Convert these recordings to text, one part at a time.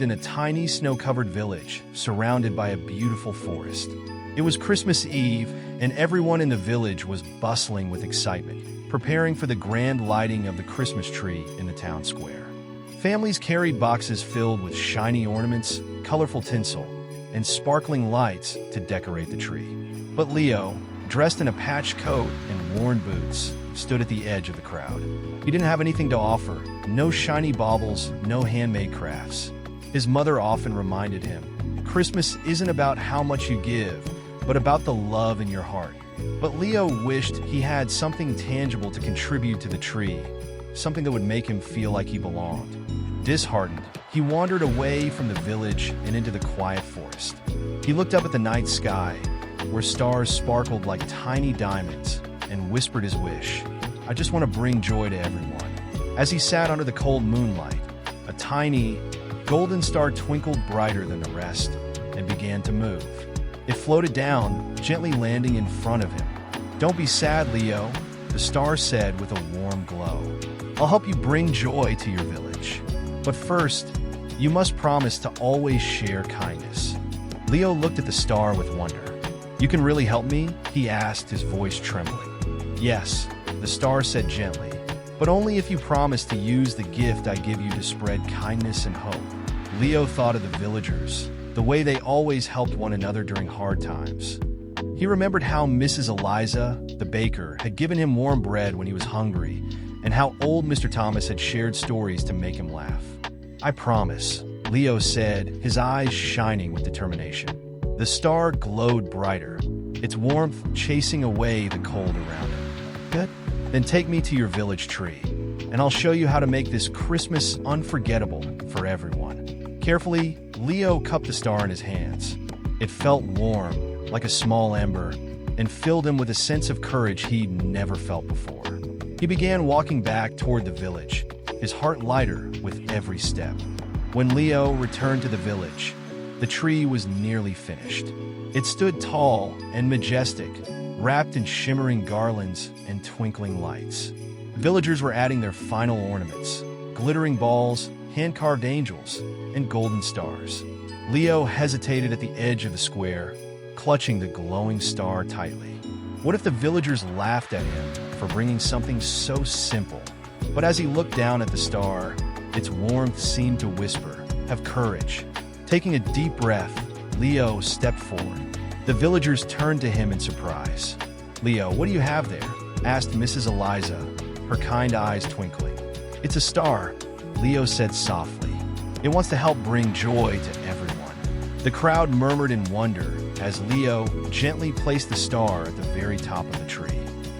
lived in a tiny snow-covered village surrounded by a beautiful forest. It was Christmas Eve, and everyone in the village was bustling with excitement, preparing for the grand lighting of the Christmas tree in the town square. Families carried boxes filled with shiny ornaments, colorful tinsel, and sparkling lights to decorate the tree. But Leo, dressed in a patched coat and worn boots, stood at the edge of the crowd. He didn't have anything to offer, no shiny baubles, no handmade crafts. His mother often reminded him, Christmas isn't about how much you give, but about the love in your heart. But Leo wished he had something tangible to contribute to the tree, something that would make him feel like he belonged. Disheartened, he wandered away from the village and into the quiet forest. He looked up at the night sky, where stars sparkled like tiny diamonds, and whispered his wish, I just want to bring joy to everyone. As he sat under the cold moonlight, a tiny, golden star twinkled brighter than the rest and began to move. It floated down, gently landing in front of him. Don't be sad, Leo, the star said with a warm glow. I'll help you bring joy to your village. But first, you must promise to always share kindness. Leo looked at the star with wonder. You can really help me? He asked, his voice trembling. Yes, the star said gently, but only if you promise to use the gift I give you to spread kindness and hope. Leo thought of the villagers, the way they always helped one another during hard times. He remembered how Mrs. Eliza, the baker, had given him warm bread when he was hungry, and how old Mr. Thomas had shared stories to make him laugh. I promise, Leo said, his eyes shining with determination. The star glowed brighter, its warmth chasing away the cold around him. Good? Then take me to your village tree, and I'll show you how to make this Christmas unforgettable for everyone. Carefully, Leo cupped the star in his hands. It felt warm, like a small ember, and filled him with a sense of courage he'd never felt before. He began walking back toward the village, his heart lighter with every step. When Leo returned to the village, the tree was nearly finished. It stood tall and majestic, wrapped in shimmering garlands and twinkling lights. Villagers were adding their final ornaments, glittering balls, hand-carved angels, and golden stars. Leo hesitated at the edge of the square, clutching the glowing star tightly. What if the villagers laughed at him for bringing something so simple? But as he looked down at the star, its warmth seemed to whisper, have courage. Taking a deep breath, Leo stepped forward. The villagers turned to him in surprise. Leo, what do you have there? Asked Mrs. Eliza, her kind eyes twinkling. It's a star, Leo said softly. It wants to help bring joy to everyone. The crowd murmured in wonder as Leo gently placed the star at the very top of the tree.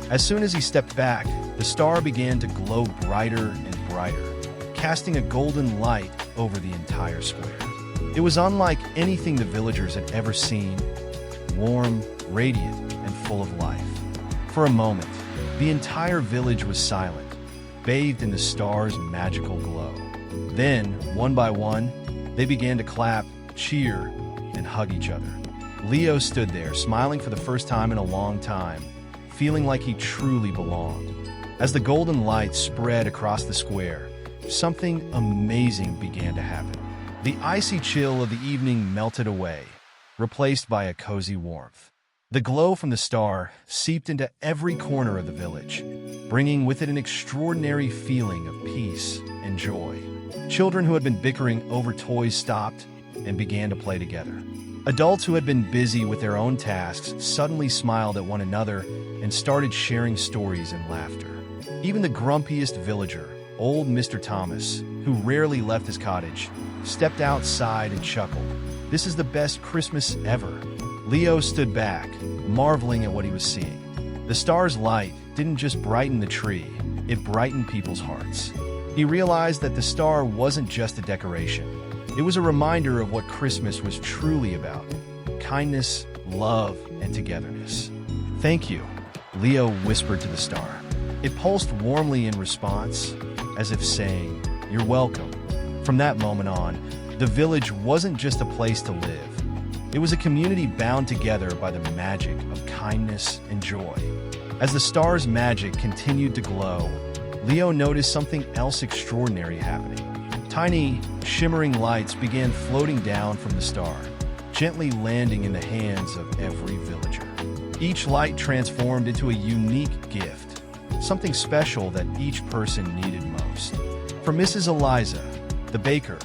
As soon as he stepped back, the star began to glow brighter and brighter, casting a golden light over the entire square. It was unlike anything the villagers had ever seen, warm, radiant, and full of life. For a moment, the entire village was silent, bathed in the star's magical glow. Then, one by one, they began to clap, cheer, and hug each other. Leo stood there, smiling for the first time in a long time, feeling like he truly belonged. As the golden light spread across the square, something amazing began to happen. The icy chill of the evening melted away, replaced by a cozy warmth. The glow from the star seeped into every corner of the village, bringing with it an extraordinary feeling of peace and joy. Children who had been bickering over toys stopped and began to play together. Adults who had been busy with their own tasks suddenly smiled at one another and started sharing stories and laughter. Even the grumpiest villager, old Mr. Thomas, who rarely left his cottage, stepped outside and chuckled. This is the best Christmas ever. Leo stood back, marveling at what he was seeing. The star's light didn't just brighten the tree, it brightened people's hearts. He realized that the star wasn't just a decoration. It was a reminder of what Christmas was truly about: kindness, love, and togetherness. Thank you, Leo whispered to the star. It pulsed warmly in response, as if saying, "You're welcome." From that moment on, the village wasn't just a place to live. It was a community bound together by the magic of kindness and joy. As the star's magic continued to glow, Leo noticed something else extraordinary happening. Tiny, shimmering lights began floating down from the star, gently landing in the hands of every villager. Each light transformed into a unique gift, something special that each person needed most. For Mrs. Eliza, the baker,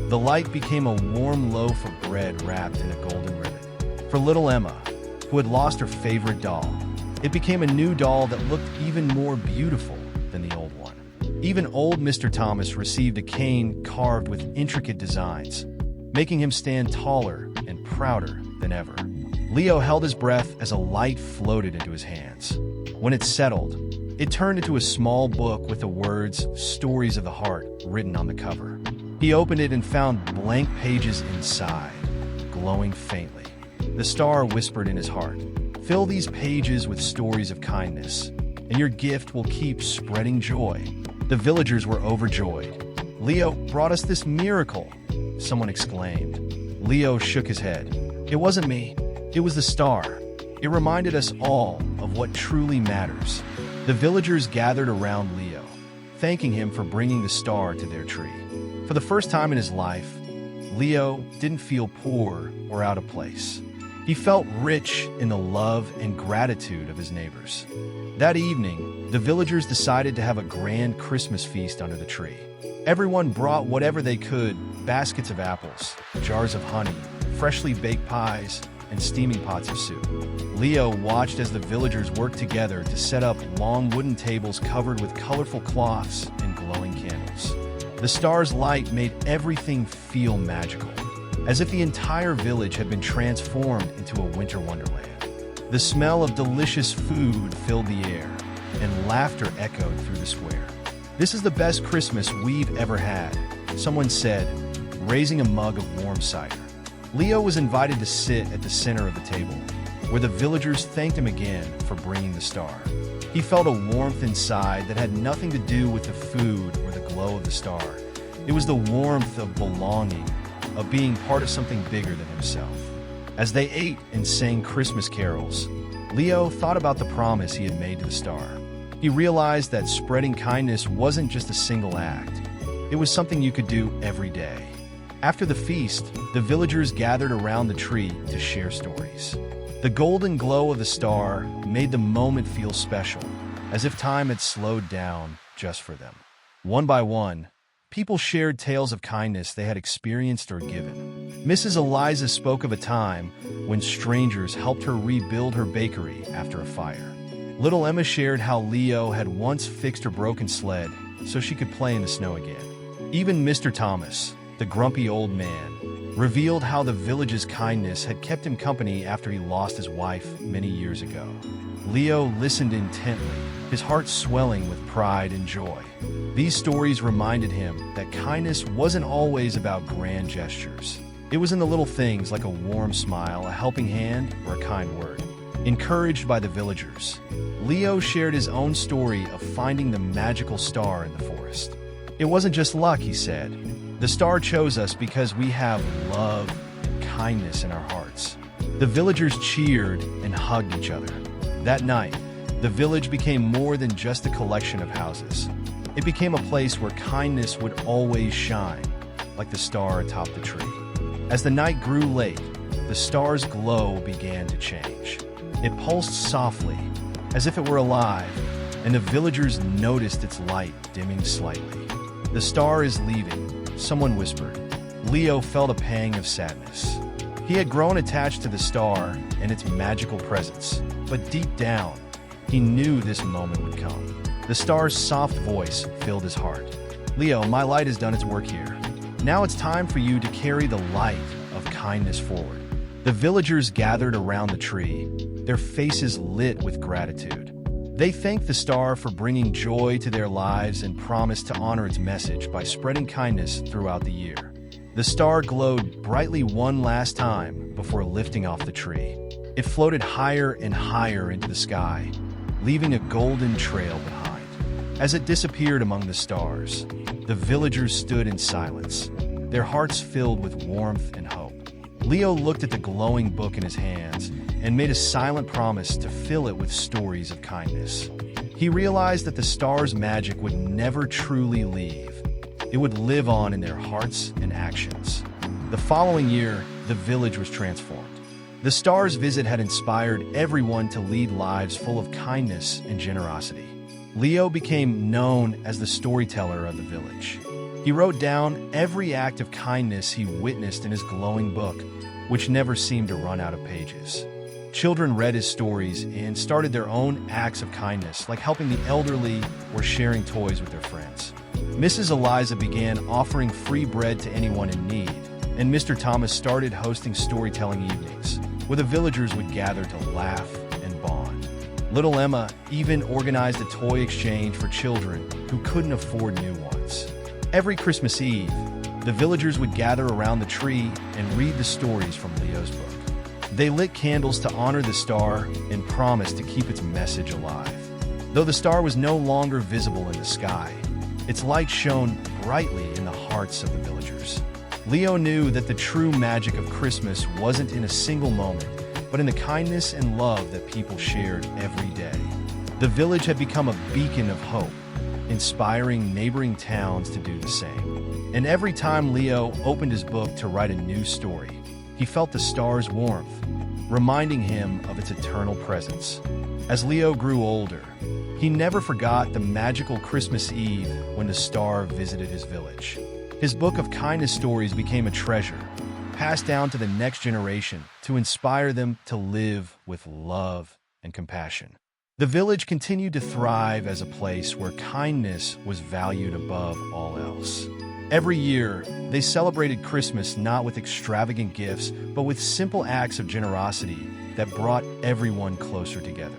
the light became a warm loaf of bread wrapped in a golden ribbon. For little Emma, who had lost her favorite doll, it became a new doll that looked even more beautiful than the old one. Even old Mr. Thomas received a cane carved with intricate designs, making him stand taller and prouder than ever. Leo held his breath as a light floated into his hands. When it settled, it turned into a small book with the words "Stories of the Heart" written on the cover. He opened it and found blank pages inside, glowing faintly. The star whispered in his heart, "Fill these pages with stories of kindness, and your gift will keep spreading joy." The villagers were overjoyed. "Leo brought us this miracle," someone exclaimed. Leo shook his head. "It wasn't me. It was the star. It reminded us all of what truly matters." The villagers gathered around Leo, thanking him for bringing the star to their tree. For the first time in his life, Leo didn't feel poor or out of place. He felt rich in the love and gratitude of his neighbors. That evening, the villagers decided to have a grand Christmas feast under the tree. Everyone brought whatever they could: baskets of apples, jars of honey, freshly baked pies, and steaming pots of soup. Leo watched as the villagers worked together to set up long wooden tables covered with colorful cloths and glowing candles. The star's light made everything feel magical, as if the entire village had been transformed into a winter wonderland. The smell of delicious food filled the air, and laughter echoed through the square. "This is the best Christmas we've ever had," someone said, raising a mug of warm cider. Leo was invited to sit at the center of the table, where the villagers thanked him again for bringing the star. He felt a warmth inside that had nothing to do with the food or the glow of the star. It was the warmth of belonging, of being part of something bigger than himself. As they ate and sang Christmas carols, Leo thought about the promise he had made to the star. He realized that spreading kindness wasn't just a single act. It was something you could do every day. After the feast, the villagers gathered around the tree to share stories. The golden glow of the star made the moment feel special, as if time had slowed down just for them. One by one, people shared tales of kindness they had experienced or given. Mrs. Eliza spoke of a time when strangers helped her rebuild her bakery after a fire. Little Emma shared how Leo had once fixed her broken sled so she could play in the snow again. Even Mr. Thomas, the grumpy old man, revealed how the village's kindness had kept him company after he lost his wife many years ago. Leo listened intently, his heart swelling with pride and joy. These stories reminded him that kindness wasn't always about grand gestures. It was in the little things like a warm smile, a helping hand, or a kind word. Encouraged by the villagers, Leo shared his own story of finding the magical star in the forest. "It wasn't just luck," he said. "The star chose us because we have love and kindness in our hearts." The villagers cheered and hugged each other. That night, the village became more than just a collection of houses. It became a place where kindness would always shine, like the star atop the tree. As the night grew late, the star's glow began to change. It pulsed softly, as if it were alive, and the villagers noticed its light dimming slightly. "The star is leaving," someone whispered. Leo felt a pang of sadness. He had grown attached to the star and its magical presence, but deep down, he knew this moment would come. The star's soft voice filled his heart. "Leo, my light has done its work here. Now it's time for you to carry the light of kindness forward." The villagers gathered around the tree, their faces lit with gratitude. They thanked the star for bringing joy to their lives and promised to honor its message by spreading kindness throughout the year. The star glowed brightly one last time before lifting off the tree. It floated higher and higher into the sky, leaving a golden trail behind. As it disappeared among the stars, the villagers stood in silence, their hearts filled with warmth and hope. Leo looked at the glowing book in his hands and made a silent promise to fill it with stories of kindness. He realized that the star's magic would never truly leave, It would live on in their hearts and actions. The following year, the village was transformed. The star's visit had inspired everyone to lead lives full of kindness and generosity. Leo became known as the storyteller of the village. He wrote down every act of kindness he witnessed in his glowing book, which never seemed to run out of pages. Children read his stories and started their own acts of kindness, like helping the elderly or sharing toys with their friends. Mrs. Eliza began offering free bread to anyone in need, and Mr. Thomas started hosting storytelling evenings, where the villagers would gather to laugh and bond. Little Emma even organized a toy exchange for children who couldn't afford new ones. Every Christmas Eve, the villagers would gather around the tree and read the stories from Leo's book. They lit candles to honor the star and promised to keep its message alive. Though the star was no longer visible in the sky, its light shone brightly in the hearts of the villagers. Leo knew that the true magic of Christmas wasn't in a single moment, but in the kindness and love that people shared every day. The village had become a beacon of hope, inspiring neighboring towns to do the same. And every time Leo opened his book to write a new story, he felt the star's warmth, reminding him of its eternal presence. As Leo grew older, he never forgot the magical Christmas Eve when the star visited his village. His book of kindness stories became a treasure, passed down to the next generation to inspire them to live with love and compassion. The village continued to thrive as a place where kindness was valued above all else. Every year, they celebrated Christmas not with extravagant gifts, but with simple acts of generosity that brought everyone closer together.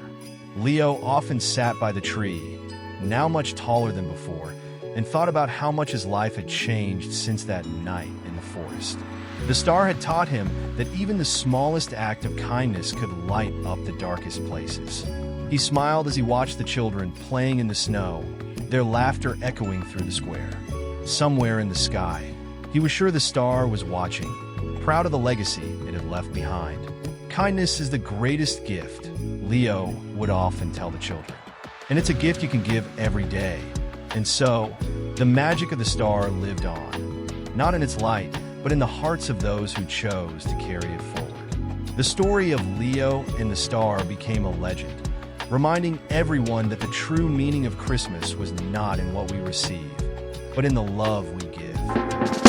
Leo often sat by the tree, now much taller than before, and thought about how much his life had changed since that night in the forest. The star had taught him that even the smallest act of kindness could light up the darkest places. He smiled as he watched the children playing in the snow, their laughter echoing through the square. Somewhere in the sky, he was sure the star was watching, proud of the legacy it had left behind. Kindness is the greatest gift, Leo would often tell the children. And it's a gift you can give every day. And so, the magic of the star lived on, not in its light, but in the hearts of those who chose to carry it forward. The story of Leo and the star became a legend, reminding everyone that the true meaning of Christmas was not in what we receive, but in the love we give.